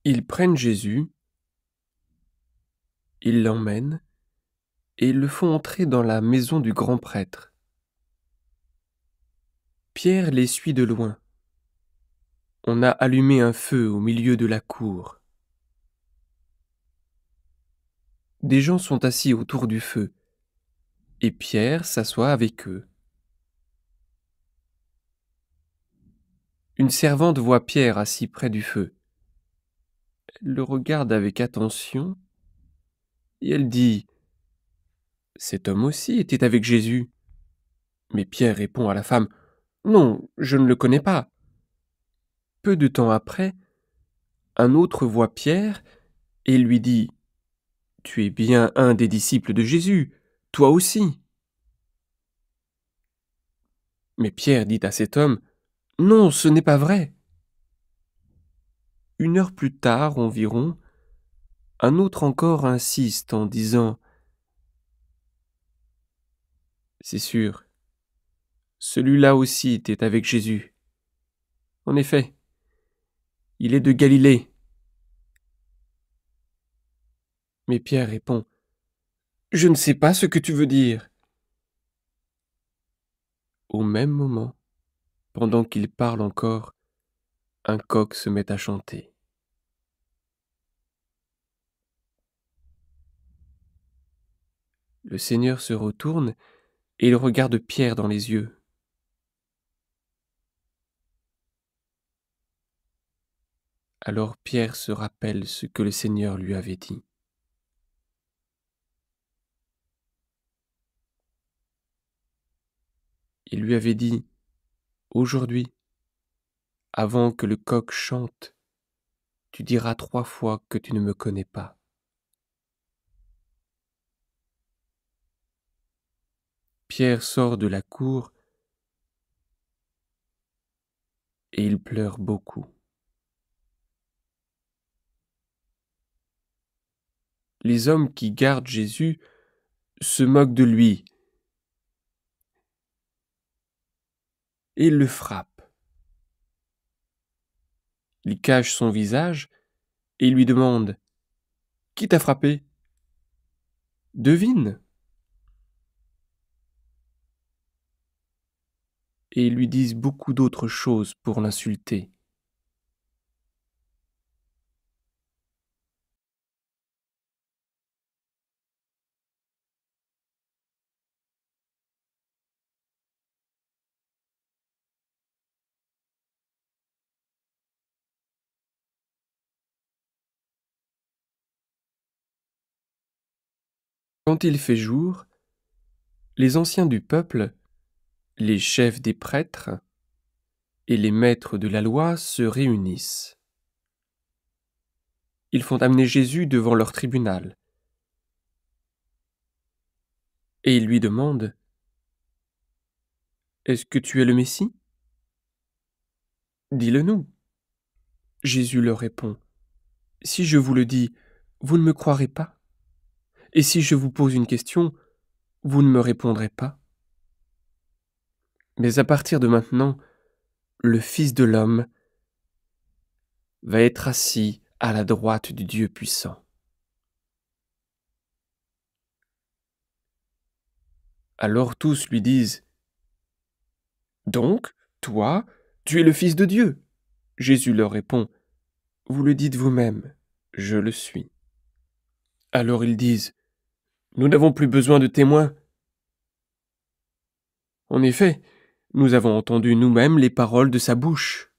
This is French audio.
Ils prennent Jésus, ils l'emmènent et le font entrer dans la maison du grand prêtre. Pierre les suit de loin. On a allumé un feu au milieu de la cour. Des gens sont assis autour du feu, et Pierre s'assoit avec eux. Une servante voit Pierre assis près du feu. Elle le regarde avec attention, et elle dit : « Cet homme aussi était avec Jésus. » Mais Pierre répond à la femme : « Non, je ne le connais pas. » Peu de temps après, un autre voit Pierre et lui dit : « Tu es bien un des disciples de Jésus, toi aussi. » Mais Pierre dit à cet homme : « Non, ce n'est pas vrai. » 1 heure plus tard environ, un autre encore insiste en disant : « C'est sûr, celui-là aussi était avec Jésus. En effet, il est de Galilée. » Mais Pierre répond : « Je ne sais pas ce que tu veux dire. » Au même moment, pendant qu'il parle encore, un coq se met à chanter. Le Seigneur se retourne et il regarde Pierre dans les yeux. Alors Pierre se rappelle ce que le Seigneur lui avait dit. Il lui avait dit : « Aujourd'hui, avant que le coq chante, tu diras 3 fois que tu ne me connais pas. » Pierre sort de la cour et il pleure beaucoup. Les hommes qui gardent Jésus se moquent de lui et le frappent. Ils cachent son visage et lui demandent : « Qui t'a frappé ? Devine !» Et ils lui disent beaucoup d'autres choses pour l'insulter. Quand il fait jour, les anciens du peuple, les chefs des prêtres et les maîtres de la loi se réunissent. Ils font amener Jésus devant leur tribunal. Et ils lui demandent : « Est-ce que tu es le Messie ? Dis-le-nous. » Jésus leur répond : « Si je vous le dis, vous ne me croirez pas ? Et si je vous pose une question, vous ne me répondrez pas ? Mais à partir de maintenant, le Fils de l'homme va être assis à la droite du Dieu puissant. » Alors tous lui disent : « Donc, toi, tu es le Fils de Dieu ?» Jésus leur répond : « Vous le dites vous-même, je le suis. » Alors ils disent : « Nous n'avons plus besoin de témoins. En effet, nous avons entendu nous-mêmes les paroles de sa bouche. »